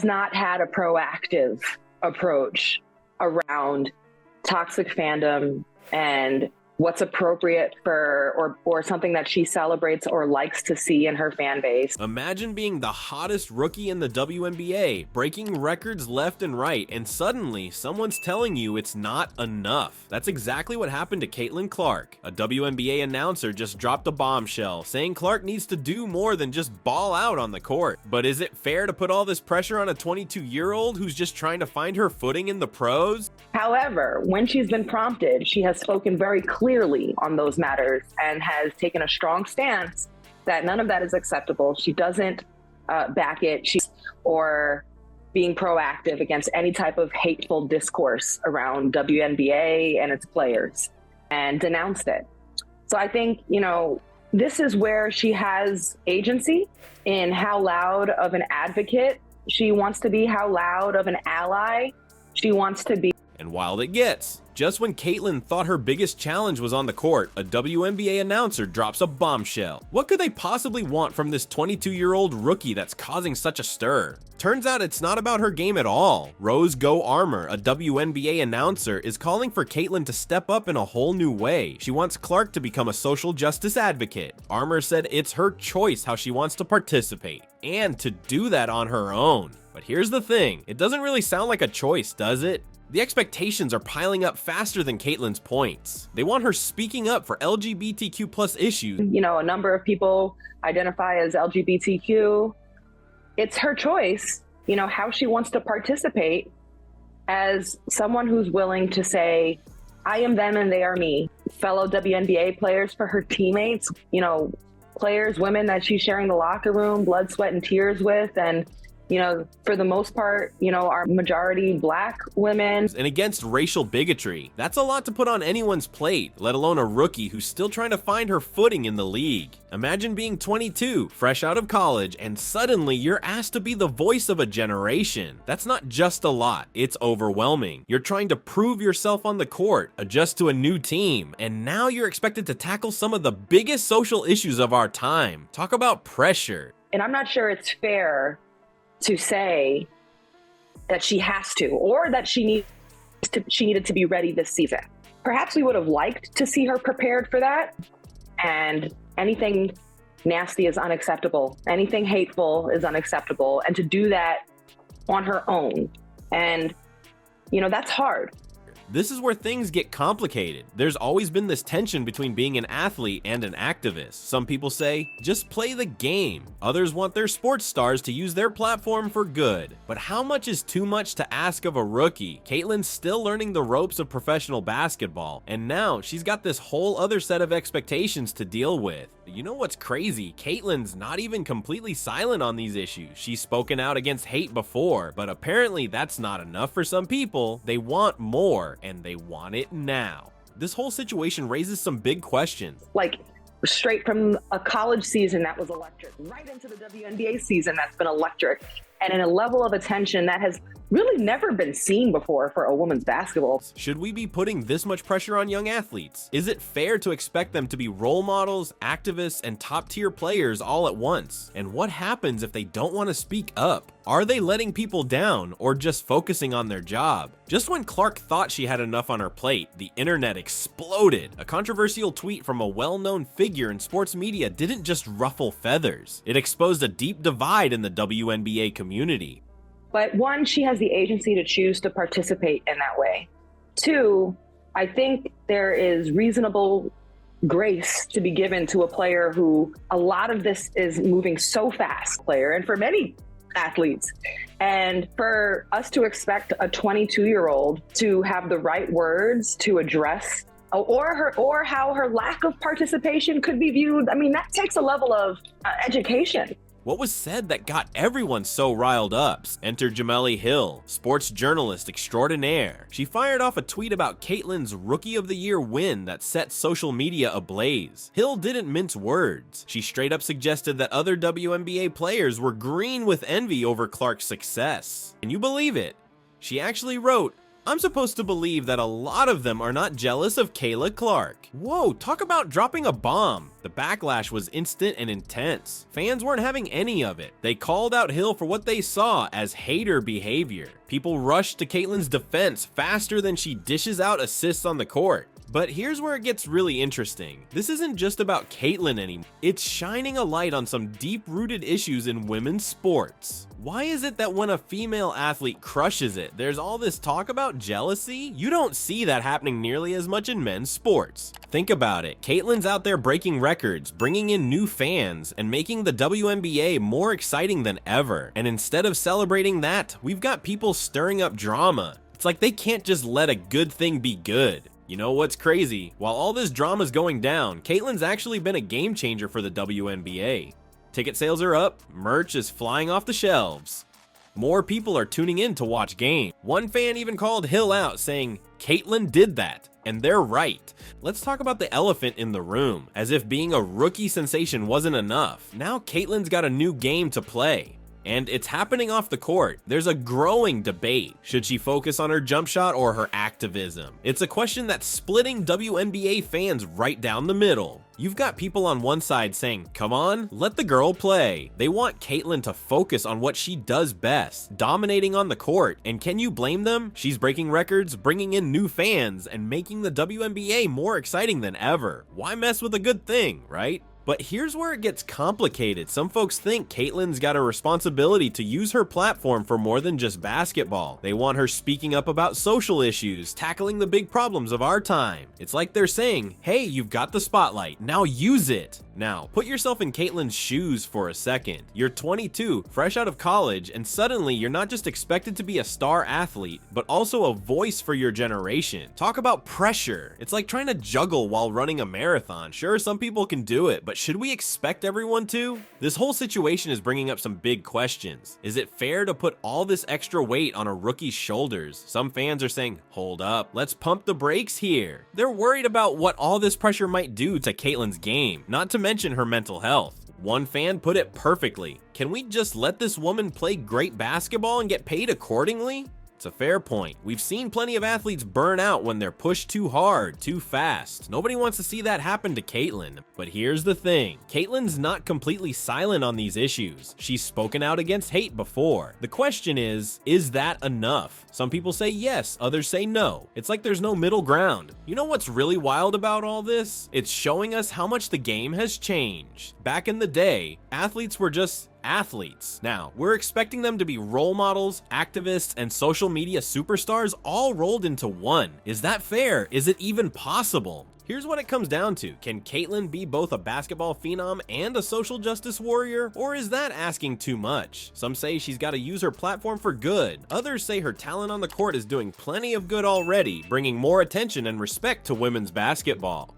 has not had a proactive approach around toxic fandom and what's appropriate for or something that she celebrates or likes to see in her fan base. Imagine being the hottest rookie in the WNBA, breaking records left and right, and suddenly someone's telling you it's not enough. That's exactly what happened to Caitlin Clark. A WNBA announcer just dropped a bombshell, saying Clark needs to do more than just ball out on the court. But is it fair to put all this pressure on a 22-year-old who's just trying to find her footing in the pros? However, when she's been prompted, she has spoken very clearly on those matters and has taken a strong stance that none of that is acceptable. She doesn't back it or being proactive against any type of hateful discourse around WNBA and its players, and denounced it. So I think, this is where she has agency in how loud of an advocate she wants to be, how loud of an ally she wants to be. And wild it gets. Just when Caitlin thought her biggest challenge was on the court, a WNBA announcer drops a bombshell. What could they possibly want from this 22-year-old rookie that's causing such a stir? Turns out it's not about her game at all. Rose Go Armour, a WNBA announcer, is calling for Caitlin to step up in a whole new way. She wants Clark to become a social justice advocate. Armour said it's her choice how she wants to participate, and to do that on her own. But here's the thing, it doesn't really sound like a choice, does it? The expectations are piling up faster than Caitlin's points. They want her speaking up for LGBTQ+ issues. A number of people identify as LGBTQ. It's her choice, how she wants to participate as someone who's willing to say, I am them and they are me. Fellow WNBA players for her teammates, players, women that she's sharing the locker room, blood, sweat, and tears with, and for the most part, are majority Black women. And against racial bigotry. That's a lot to put on anyone's plate, let alone a rookie who's still trying to find her footing in the league. Imagine being 22, fresh out of college, and suddenly you're asked to be the voice of a generation. That's not just a lot, it's overwhelming. You're trying to prove yourself on the court, adjust to a new team, and now you're expected to tackle some of the biggest social issues of our time. Talk about pressure. And I'm not sure it's fair to say that she has to, or that she needed to be ready this season. Perhaps we would have liked to see her prepared for that. And anything nasty is unacceptable. Anything hateful is unacceptable. And to do that on her own. And, that's hard. This is where things get complicated. There's always been this tension between being an athlete and an activist. Some people say, just play the game. Others want their sports stars to use their platform for good. But how much is too much to ask of a rookie? Caitlin's still learning the ropes of professional basketball, and now she's got this whole other set of expectations to deal with. You know what's crazy? Caitlin's not even completely silent on these issues. She's spoken out against hate before, but apparently that's not enough for some people. They want more, and they want it now. This whole situation raises some big questions. Like, straight from a college season that was electric, right into the WNBA season that's been electric, and in a level of attention that has really never been seen before for a women's basketball. Should we be putting this much pressure on young athletes? Is it fair to expect them to be role models, activists, and top-tier players all at once? And what happens if they don't want to speak up? Are they letting people down or just focusing on their job? Just when Clark thought she had enough on her plate, the internet exploded. A controversial tweet from a well-known figure in sports media didn't just ruffle feathers. It exposed a deep divide in the WNBA community. But one, she has the agency to choose to participate in that way. Two, I think there is reasonable grace to be given to a player who a lot of this is moving so fast, and for many athletes. And for us to expect a 22-year-old to have the right words to address or how her lack of participation could be viewed, that takes a level of education. What was said that got everyone so riled up? Enter Jameli Hill, sports journalist extraordinaire. She fired off a tweet about Caitlin's Rookie of the Year win that set social media ablaze. Hill didn't mince words. She straight up suggested that other WNBA players were green with envy over Clark's success. Can you believe it? She actually wrote, I'm supposed to believe that a lot of them are not jealous of Kayla Clark. Whoa, talk about dropping a bomb. The backlash was instant and intense. Fans weren't having any of it. They called out Hill for what they saw as hater behavior. People rushed to Caitlyn's defense faster than she dishes out assists on the court. But here's where it gets really interesting. This isn't just about Caitlyn anymore. It's shining a light on some deep-rooted issues in women's sports. Why is it that when a female athlete crushes it, there's all this talk about jealousy? You don't see that happening nearly as much in men's sports. Think about it. Caitlyn's out there breaking records, bringing in new fans, and making the WNBA more exciting than ever. And instead of celebrating that, we've got people stirring up drama. It's like they can't just let a good thing be good. You know what's crazy? While all this drama's going down, Caitlyn's actually been a game changer for the WNBA. Ticket sales are up, merch is flying off the shelves. More people are tuning in to watch games. One fan even called Hill out, saying, "Caitlyn did that." And they're right. Let's talk about the elephant in the room. As if being a rookie sensation wasn't enough, now Caitlyn's got a new game to play. And it's happening off the court. There's a growing debate. Should she focus on her jump shot or her activism? It's a question that's splitting WNBA fans right down the middle. You've got people on one side saying, come on, let the girl play. They want Caitlyn to focus on what she does best, dominating on the court. And can you blame them? She's breaking records, bringing in new fans, and making the WNBA more exciting than ever. Why mess with a good thing, right? But here's where it gets complicated. Some folks think Caitlyn's got a responsibility to use her platform for more than just basketball. They want her speaking up about social issues, tackling the big problems of our time. It's like they're saying, hey, you've got the spotlight, now use it. Now, put yourself in Caitlyn's shoes for a second. You're 22, fresh out of college, and suddenly you're not just expected to be a star athlete, but also a voice for your generation. Talk about pressure. It's like trying to juggle while running a marathon. Sure, some people can do it, but should we expect everyone to? This whole situation is bringing up some big questions. Is it fair to put all this extra weight on a rookie's shoulders? Some fans are saying, hold up, let's pump the brakes here. They're worried about what all this pressure might do to Caitlyn's game, not to mention her mental health. One fan put it perfectly. Can we just let this woman play great basketball and get paid accordingly? It's a fair point. We've seen plenty of athletes burn out when they're pushed too hard, too fast. Nobody wants to see that happen to Caitlyn. But here's the thing. Caitlyn's not completely silent on these issues. She's spoken out against hate before. The question is that enough? Some people say yes, others say no. It's like there's no middle ground. You know what's really wild about all this? It's showing us how much the game has changed. Back in the day, athletes were just athletes. Now, we're expecting them to be role models, activists, and social media superstars all rolled into one. Is that fair? Is it even possible? Here's what it comes down to. Can Caitlyn be both a basketball phenom and a social justice warrior? Or is that asking too much? Some say she's got to use her platform for good. Others say her talent on the court is doing plenty of good already, bringing more attention and respect to women's basketball.